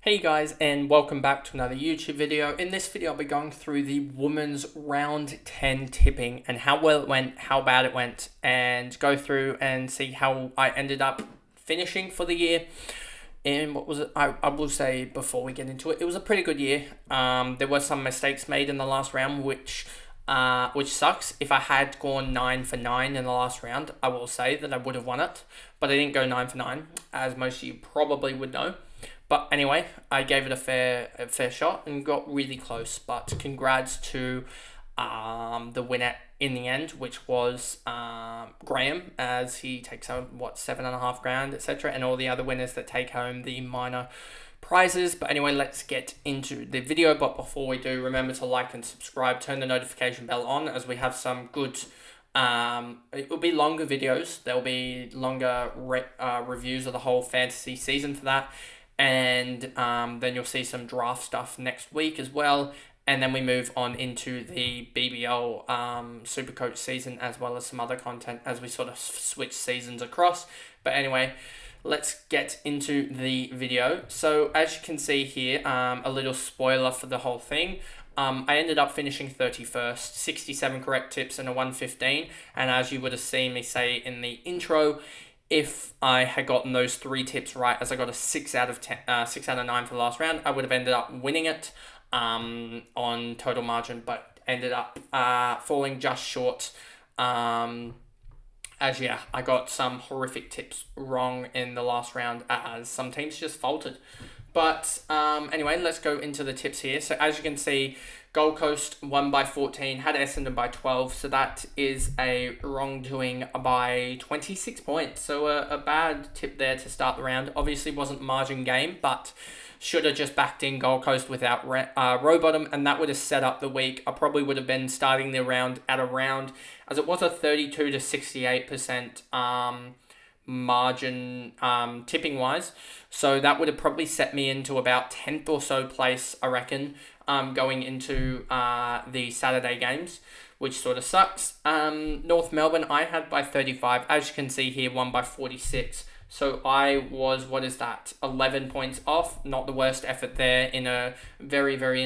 Hey guys, and welcome back to another YouTube video. In this video I'll be going through the women's round 10 tipping and how well it went, how bad it went, and go through and see how I ended up finishing for the year. And what was it? I will say before we get into it, it was a pretty good year. There were some mistakes made in the last round which sucks. If I had gone 9 for 9 in the last round, I will say that I would have won it, but I didn't go 9 for 9, as most of you probably would know. But anyway, I gave it a fair shot and got really close. But congrats to the winner in the end, which was Graham, as he takes home, $7.5 grand, etc. And all the other winners that take home the minor prizes. But anyway, let's get into the video. But before we do, remember to like and subscribe, turn the notification bell on, as we have some good it will be longer videos. There'll be longer reviews of the whole fantasy season for that. And then you'll see some draft stuff next week as well. And then we move on into the BBL Supercoach season, as well as some other content as we sort of switch seasons across. But anyway, let's get into the video. So as you can see here, a little spoiler for the whole thing. I ended up finishing 31st, 67 correct tips and a 115. And as you would have seen me say in the intro, if I had gotten those 3 tips right, as I got a 6 out of 9 for the last round, I would have ended up winning it on total margin, but ended up falling just short. I got some horrific tips wrong in the last round, as some teams just faltered. But anyway, let's go into the tips here. So as you can see, Gold Coast won by 14, had Essendon by 12. So that is a wrongdoing by 26 points. So a bad tip there to start the round. Obviously wasn't margin game, but should have just backed in Gold Coast without Rowbottom, and that would have set up the week. I probably would have been starting the round at around, as it was a 32 to 68% margin tipping wise, so that would have probably set me into about 10th or so place, I reckon, going into the Saturday games, which sort of sucks. North Melbourne I had by 35, as you can see here, won by 46, so I was, 11 points off. Not the worst effort there in a very very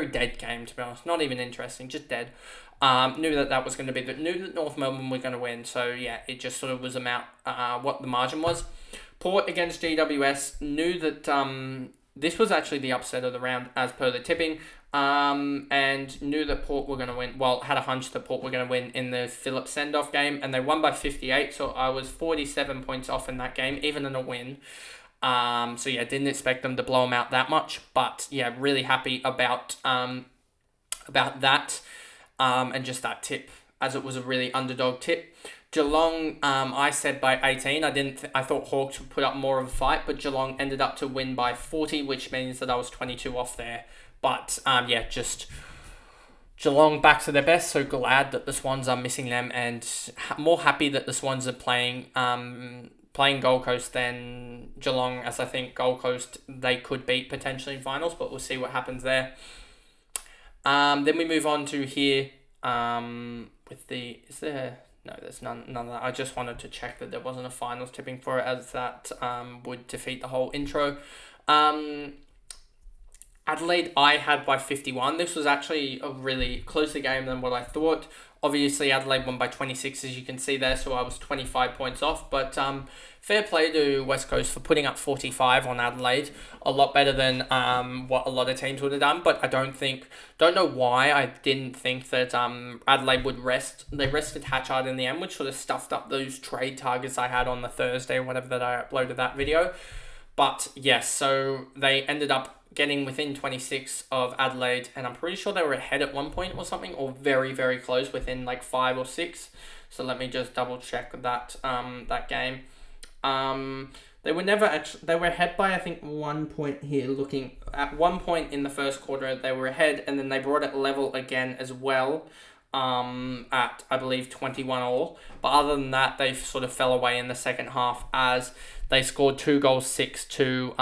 dead game, to be honest. Not even interesting, just dead. Knew that was going to be, knew that North Melbourne were going to win. So yeah, it just sort of was about what the margin was. Port against GWS, knew that this was actually the upset of the round as per the tipping, and knew that Port were going to win. Well, had a hunch that Port were going to win in the Phillips send-off game, and they won by 58. So I was 47 points off in that game, even in a win. So yeah, didn't expect them to blow them out that much, but yeah, really happy about that. And just that tip, as it was a really underdog tip. Geelong, I said by 18. I thought Hawks would put up more of a fight, but Geelong ended up to win by 40, which means that I was 22 off there. But just Geelong back to their best. So glad that the Swans are missing them, and more happy that the Swans are playing Gold Coast than Geelong, as I think Gold Coast they could beat potentially in finals, but we'll see what happens there. Then we move on to here with the, no, there's none of that. I just wanted to check that there wasn't a finals tipping for it, as that would defeat the whole intro. Adelaide I had by 51. This was actually a really closer game than what I thought. Obviously, Adelaide won by 26, as you can see there, so I was 25 points off. But fair play to West Coast for putting up 45 on Adelaide. A lot better than what a lot of teams would have done. But I don't know why I didn't think that Adelaide would rest. They rested Hatchard in the end, which sort of stuffed up those trade targets I had on the Thursday or whatever that I uploaded that video. But yes, so they ended up getting within 26 of Adelaide, and I'm pretty sure they were ahead at one point or something, or very, very close, within like 5 or 6. So let me just double check that game. They were never actually, they were ahead by, I think, 1 point here. Looking at 1 point in the first quarter, they were ahead, and then they brought it level again as well. At, I believe, 21 all. But other than that, they sort of fell away in the second half, as they scored 2 goals 6 to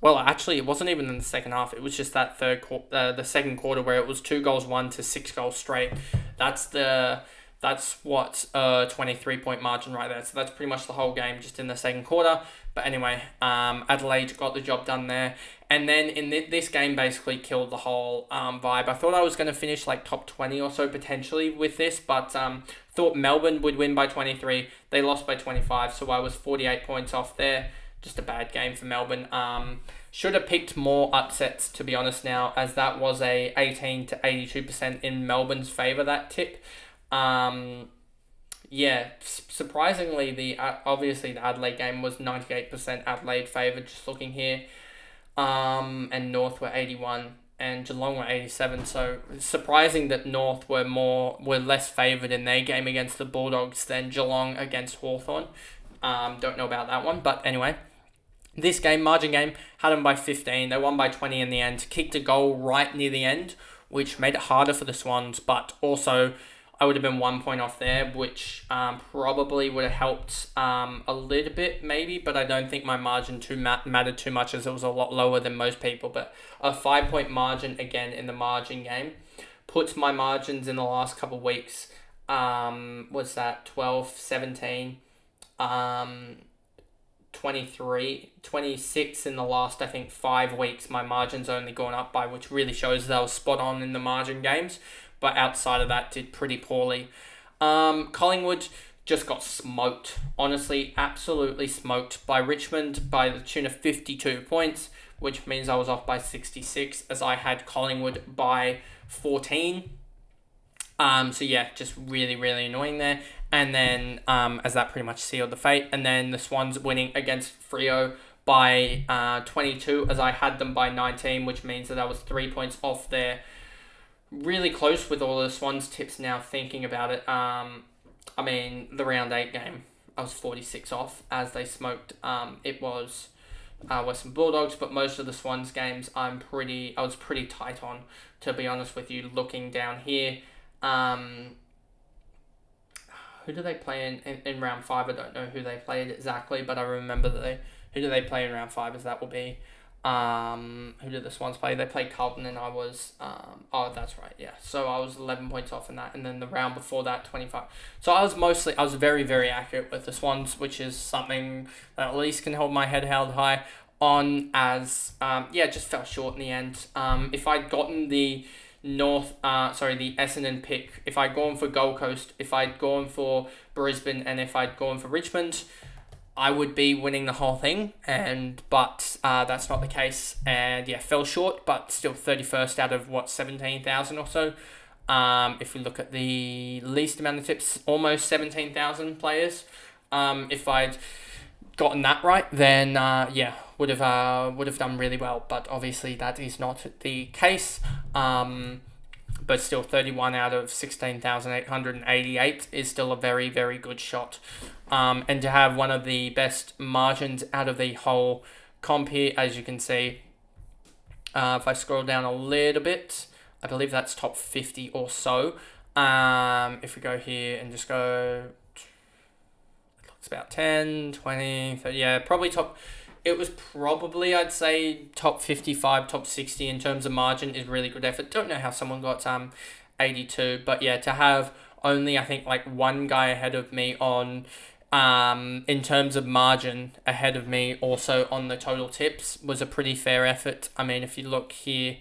well, actually, it wasn't even in the second half. It was just that the second quarter, where it was 2 goals 1 to 6 goals straight. That's the That's what a 23-point margin right there. So that's pretty much the whole game just in the second quarter. But anyway, Adelaide got the job done there. And then in this game basically killed the whole vibe. I thought I was going to finish like top 20 or so potentially with this, but thought Melbourne would win by 23. They lost by 25, so I was 48 points off there. Just a bad game for Melbourne. Should have picked more upsets, to be honest now, as that was a 18 to 82% in Melbourne's favour, that tip. Yeah, surprisingly, obviously the Adelaide game was 98% Adelaide favoured, just looking here. And North were 81 and Geelong were 87. So surprising that North were less favoured in their game against the Bulldogs than Geelong against Hawthorn. Don't know about that one, but anyway. This game, margin game, had them by 15. They won by 20 in the end. Kicked a goal right near the end, which made it harder for the Swans, but also I would have been 1 point off there, which probably would have helped a little bit maybe, but I don't think my margin mattered too much as it was a lot lower than most people. But a 5-point margin again in the margin game puts my margins in the last couple of weeks, what's that, 12, 17, 23, 26 in the last, I think, 5 weeks. My margin's only gone up by, which really shows that I was spot on in the margin games. But outside of that, did pretty poorly. Collingwood just got smoked. Honestly, absolutely smoked by Richmond by the tune of 52 points, which means I was off by 66 as I had Collingwood by 14. So yeah, just really, really annoying there. And then as that pretty much sealed the fate. And then the Swans winning against Freo by 22 as I had them by 19, which means that I was 3 points off there. Really close with all the Swans tips now thinking about it. I mean, the round 8 game, I was 46 off as they smoked. It was Western Bulldogs, but most of the Swans games I was pretty tight on, to be honest with you, looking down here. Who do they play in round 5? I don't know who they played exactly, but I remember that who do they play in round 5 as that will be. Who did the Swans play? They played Carlton and I was, that's right, yeah. So I was 11 points off in that, and then the round before that, 25. So I was very, very accurate with the Swans, which is something that at least can hold my head held high on as, just fell short in the end. If I'd gotten the the Essendon pick, if I'd gone for Gold Coast, if I'd gone for Brisbane, and if I'd gone for Richmond, I would be winning the whole thing, but that's not the case, and yeah, fell short, but still 31st out of 17,000 or so. If we look at the least amount of tips, almost 17,000 players. If I'd gotten that right, then would have done really well, but obviously that is not the case. But still 31 out of 16,888 is still a very, very good shot. And to have one of the best margins out of the whole comp here, as you can see, if I scroll down a little bit, I believe that's top 50 or so. If we go here and just go, it looks about 10, 20, 30, yeah, probably top. It was probably, I'd say, top 55, top 60 in terms of margin is really good effort. Don't know how someone got 82, but yeah, to have only, I think, like one guy ahead of me on, in terms of margin, ahead of me also on the total tips was a pretty fair effort. I mean, if you look here,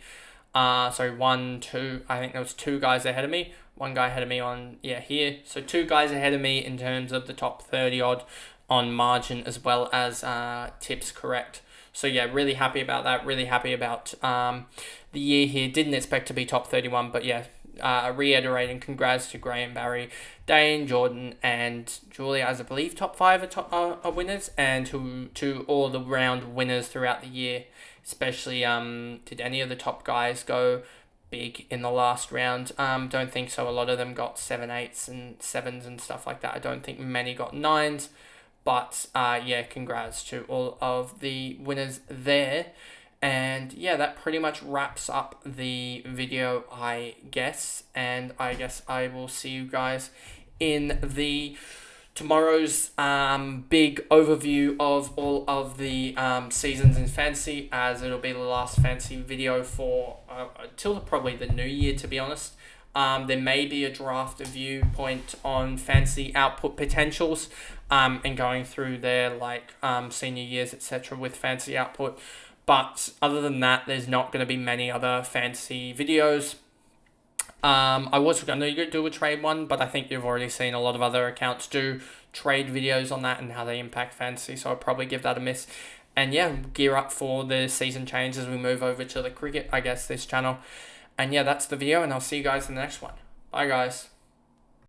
I think there was 2 guys ahead of me. One guy ahead of me on, here. So 2 guys ahead of me in terms of the top 30 odd on margin as well as tips correct. So yeah, really happy about that. Really happy about the year here. Didn't expect to be top 31, but yeah, reiterating congrats to Graham, Barry, Dane, Jordan, and Julia, as I believe top 5 are winners, and to all the round winners throughout the year. Especially, did any of the top guys go big in the last round? Don't think so. A lot of them got 7, 8s and 7s and stuff like that. I don't think many got 9s. But, congrats to all of the winners there. And, that pretty much wraps up the video, I guess. And I guess I will see you guys in tomorrow's big overview of all of the seasons in fantasy, as it'll be the last fantasy video for till probably the new year, to be honest. There may be a draft viewpoint on fantasy output potentials, and going through their senior years, etc. with fantasy output. But other than that, there's not going to be many other fantasy videos. I was going to do a trade one, but I think you've already seen a lot of other accounts do trade videos on that and how they impact fantasy, so I'll probably give that a miss. And yeah, gear up for the season change as we move over to the cricket, I guess, this channel. And yeah, that's the video, and I'll see you guys in the next one. Bye, guys.